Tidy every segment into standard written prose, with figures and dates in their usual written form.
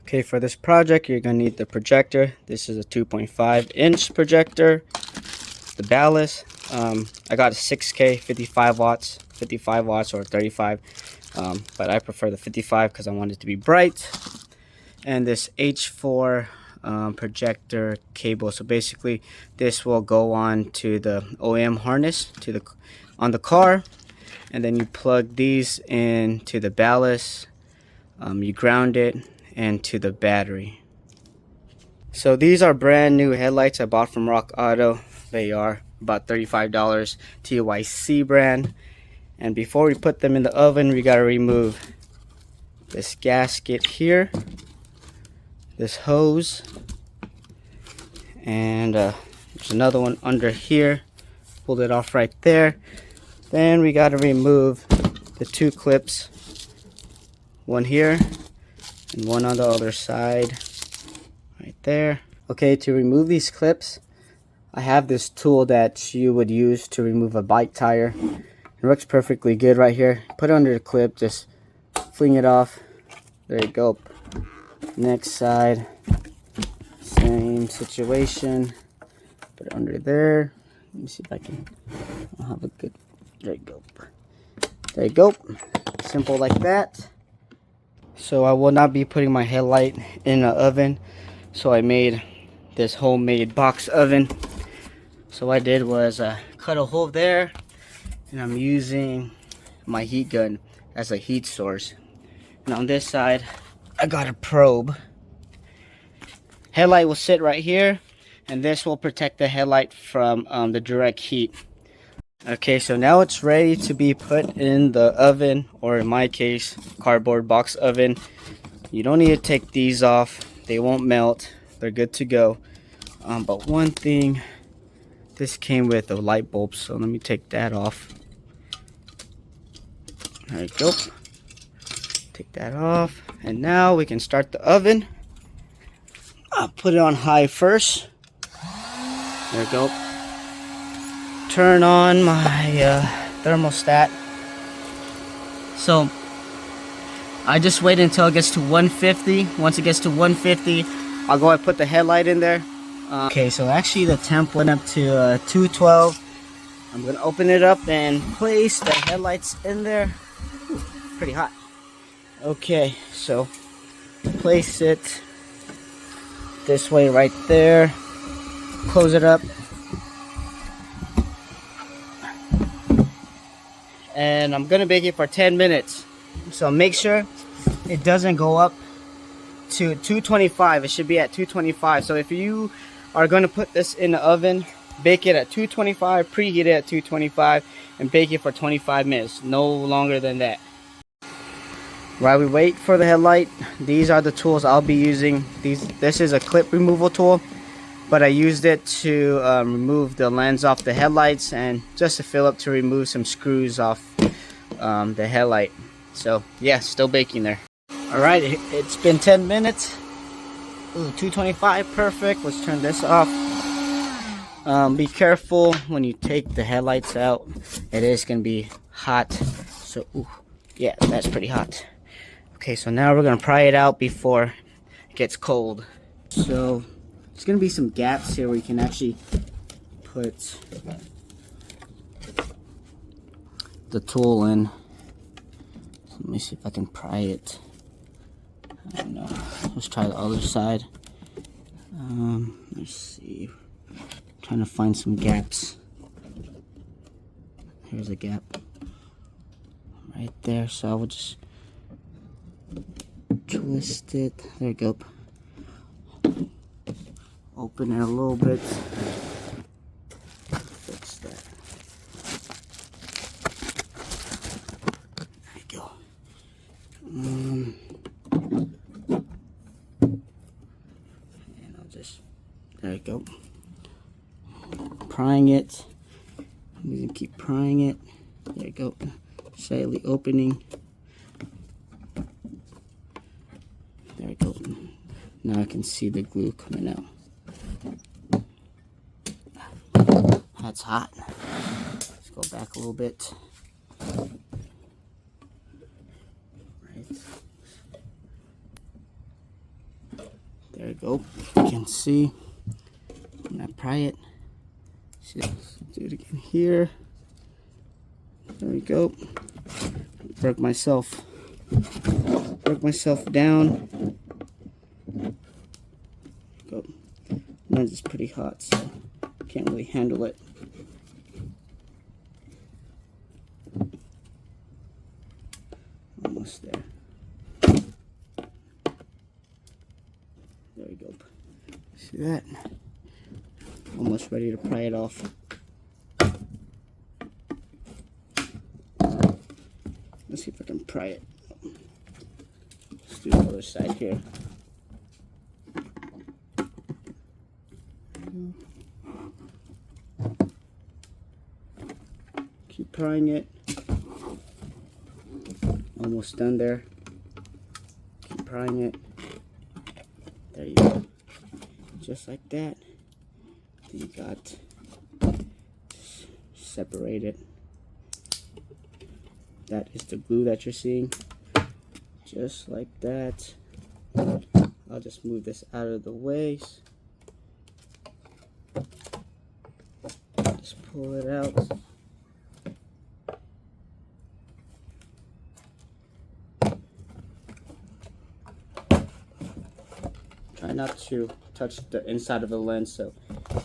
Okay, for this project, you're going to need the projector. This is a 2.5-inch projector. The ballast, I got a 6K, 55 watts or 35. But I prefer the 55 because I want it to be bright. And this H4 projector cable. So basically, this will go on to the OEM harness on the car. And then you plug these into the ballast. You ground it into the battery. So these are brand new headlights I bought from RockAuto. They are about $35, TYC brand. And before we put them in the oven, we gotta remove this gasket here, this hose, and there's another one under here. Pulled it off right there. Then we gotta remove the two clips, one here and one on the other side right there. Okay, to remove these clips, I have this tool that you would use to remove a bike tire. It works perfectly good right here. Put it under the clip, just fling it off. There you go. Next side, same situation. Put it under there. Let me see if I can have a good, there you go. There you go. Simple like that. So I will not be putting my headlight in the oven. So I made this homemade box oven. So what I did was cut a hole there, and I'm using my heat gun as a heat source. And on this side, I got a probe. Headlight will sit right here, and this will protect the headlight from the direct heat. Okay, so now it's ready to be put in the oven, or in my case, cardboard box oven. You don't need to take these off. They won't melt. They're good to go. But one thing, this came with a light bulb, so let me take that off. There you go. Take that off, and now we can start the oven. I'll put it on high first. There we go. Turn on my thermostat. So I just wait until it gets to 150. Once it gets to 150, I'll go and put the headlight in there. Okay, so actually the temp went up to 212. I'm gonna open it up and place the headlights in there. Ooh, pretty hot. Okay, so place it this way right there. Close it up. And I'm gonna bake it for 10 minutes. So make sure it doesn't go up to 225. It should be at 225. So if you are gonna put this in the oven, bake it at 225, preheat it at 225, and bake it for 25 minutes. No longer than that. While we wait for the headlight, these are the tools I'll be using. This is a clip removal tool, but I used it to remove the lens off the headlights and just to fill up to remove some screws off the headlight. So yeah, still baking there. Alright, it's been 10 minutes. Ooh, 225, perfect. Let's turn this off. Be careful when you take the headlights out. It is going to be hot. So ooh, yeah, that's pretty hot. Okay, so now we're going to pry it out before it gets cold. So there's going to be some gaps here where you can actually put the tool in. So let me see if I can pry it. I don't know. Let's try the other side. Let's see. I'm trying to find some gaps. Here's a gap right there. So I will just twist it. There you go. Open it a little bit. Fix that. There you go. And I'll just, there you go. Prying it. I'm gonna keep prying it. There you go. Slightly opening. There we go. Now I can see the glue coming out. That's hot. Let's go back a little bit. Right. There we go. You can see when I pry it. Do it again here. There we go. Broke myself down. Go. Lens is pretty hot, so can't really handle it. Almost there. There we go. See that? Almost ready to pry it off. Let's see if I can pry it. Let's do the other side here. Keep prying it. Almost done there. Keep prying it. There you go. Just like that. Then you got separated. That is the glue that you're seeing. Just like that. I'll just move this out of the way. Just pull it out. Try not to touch the inside of the lens so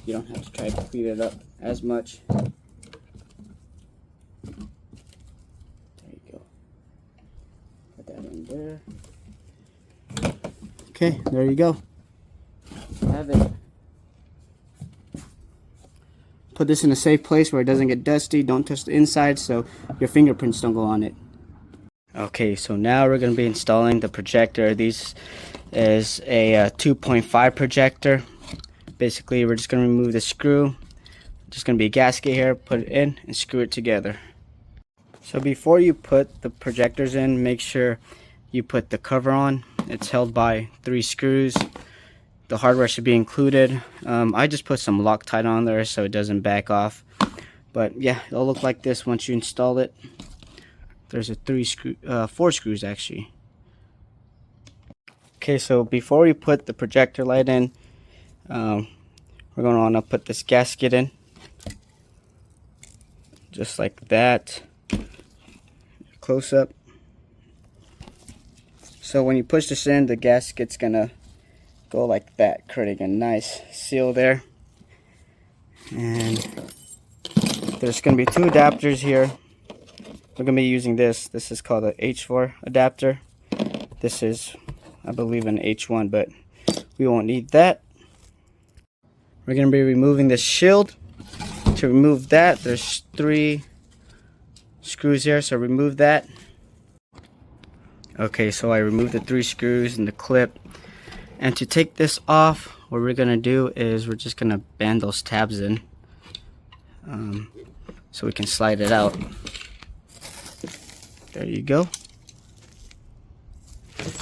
you don't have to try to clean it up as much. There you go. Put that in there. Okay, there you go. Have it. Put this in a safe place where it doesn't get dusty. Don't touch the inside so your fingerprints don't go on it. Okay, so now we're going to be installing the projector. This is a 2.5 projector. Basically, we're just going to remove the screw. Just going to be a gasket here. Put it in and screw it together. So before you put the projectors in, make sure you put the cover on. It's held by 3 screws. The hardware should be included. I just put some Loctite on there so it doesn't back off. But yeah, it'll look like this once you install it. There's a 4 screws actually. Okay, so before we put the projector light in, we're going to want to put this gasket in. Just like that. Close up. So when you push this in, the gasket's going to go like that, creating a nice seal there. And there's going to be 2 adapters here. We're going to be using this. This is called a H4 adapter. This is, I believe, an H1, but we won't need that. We're going to be removing this shield. To remove that, there's 3 screws here, so remove that. Okay, so I removed the 3 screws and the clip. And to take this off, what we're going to do is we're just going to bend those tabs in so we can slide it out. There you go.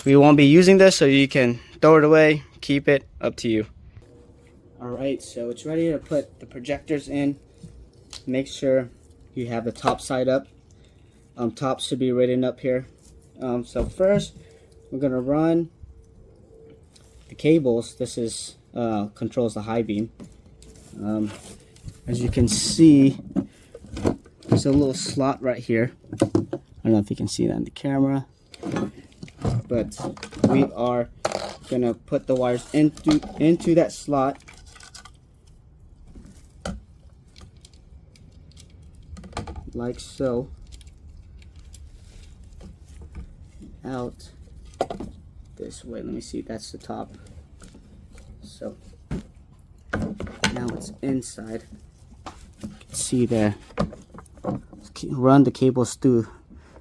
We won't be using this, so you can throw it away, keep it, up to you. Alright, so it's ready to put the projectors in. Make sure you have the top side up. Top should be written up here. So first, we're going to run the cables. This is controls the high beam. As you can see, there's a little slot right here. I don't know if you can see that in the camera, but we are gonna put the wires into that slot. Like so. Out this way. Let me see, that's the top. So now it's inside. You can see there. Run the cables through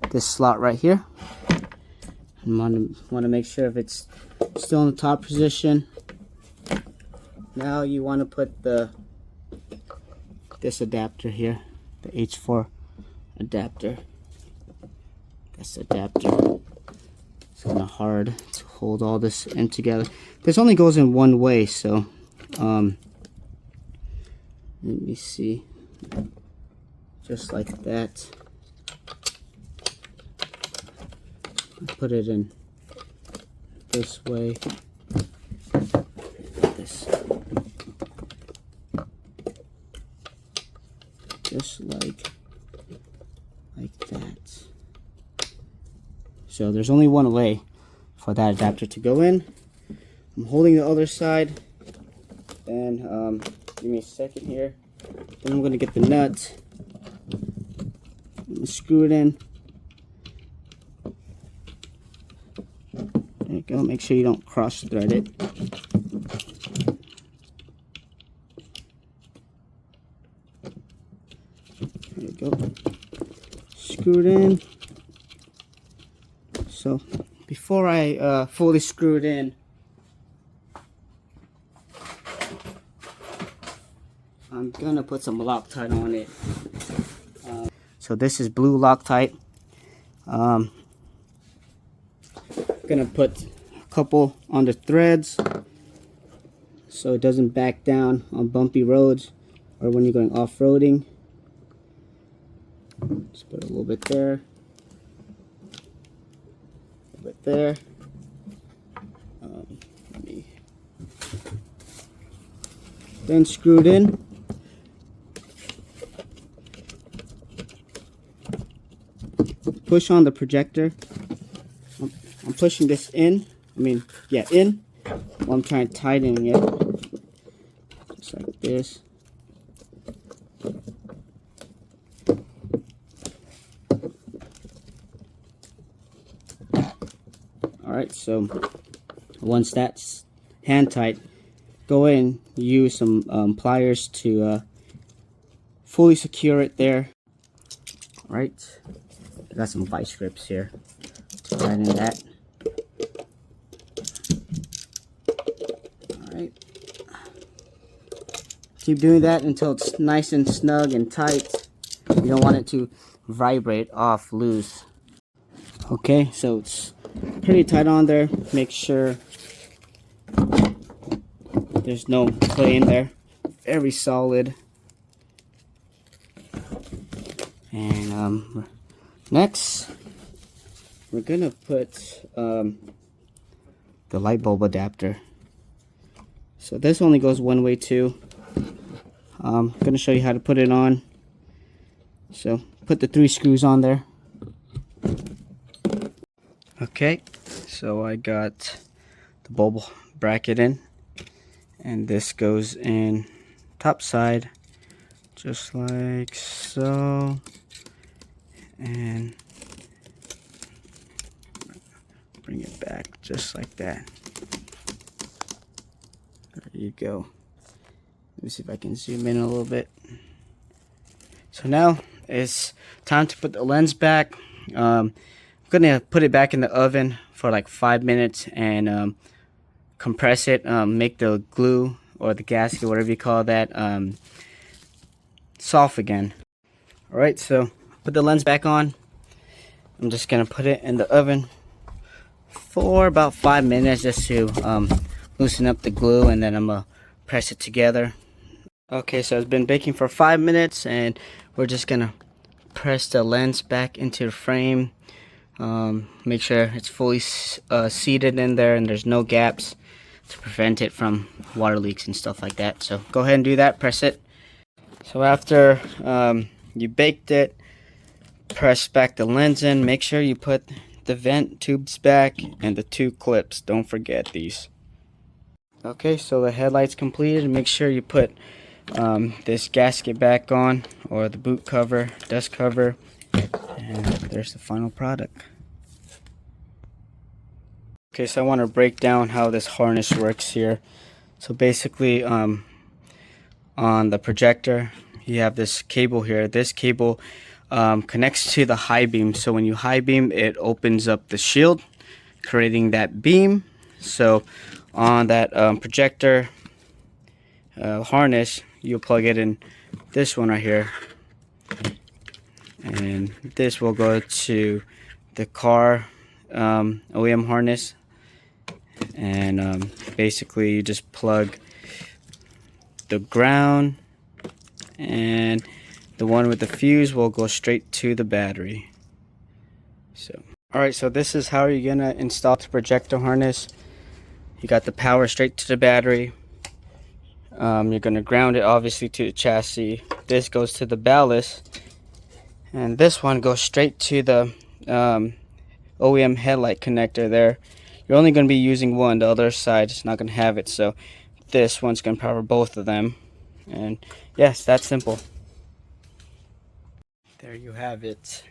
this slot right here. And want to make sure if it's still in the top position. Now you want to put this adapter here, the H4 adapter. This adapter. It's kind of hard to hold all this in together. This only goes in one way, so let me see. Just like that. Put it in this way. So there's only one way for that adapter to go in. I'm holding the other side, and give me a second here. Then I'm going to get the nuts, screw it in. There you go. Make sure you don't cross thread it. There you go. Screw it in. So before I fully screw it in, I'm gonna put some Loctite on it. So this is blue Loctite. Gonna put a couple on the threads so it doesn't back down on bumpy roads or when you're going off-roading. Just put a little bit there, a little bit there. Then screw it in. Push on the projector. I'm pushing this in. In. While I'm trying to tighten it. Just like this. Alright, so once that's hand tight, go in, use some pliers to fully secure it there. Alright, I got some vice grips here to tighten that. Alright, keep doing that until it's nice and snug and tight. You don't want it to vibrate off loose. Okay, so it's pretty tight on there. Make sure there's no play in there. Very solid. And next we're gonna put the light bulb adapter. So this only goes one way too. I'm gonna show you how to put it on. So put the 3 screws on there. Okay, so I got the bulb bracket in, and this goes in top side just like so, and bring it back just like that. There you go. Let me see if I can zoom in a little bit. So now it's time to put the lens back. I'm gonna put it back in the oven for like 5 minutes and compress it, make the glue or the gasket, whatever you call that, soft again. Alright, so put the lens back on. I'm just gonna put it in the oven for about 5 minutes just to loosen up the glue, and then I'm gonna press it together. Okay, so it's been baking for 5 minutes, and we're just gonna press the lens back into the frame. Make sure it's fully seated in there and there's no gaps to prevent it from water leaks and stuff like that. So go ahead and do that, press it. So after you baked it, press back the lens in. Make sure you put the vent tubes back and the 2 clips. Don't forget these. Okay, so the headlight's completed. Make sure you put this gasket back on, or the boot cover, dust cover, and there's the final product. Okay, so I want to break down how this harness works here. So basically, on the projector, you have this cable here. This cable connects to the high beam. So when you high beam, it opens up the shield, creating that beam. So on that projector harness, you'll plug it in this one right here, and this will go to the car OEM harness, and basically you just plug the ground, and the one with the fuse will go straight to the battery. So alright, so this is how you're gonna install the projector harness. You got the power straight to the battery. You're gonna ground it obviously to the chassis. This goes to the ballast, and this one goes straight to the OEM headlight connector there. You're only going to be using one. The other side is not going to have it, so this one's going to power both of them. And yes, that's simple. There you have it.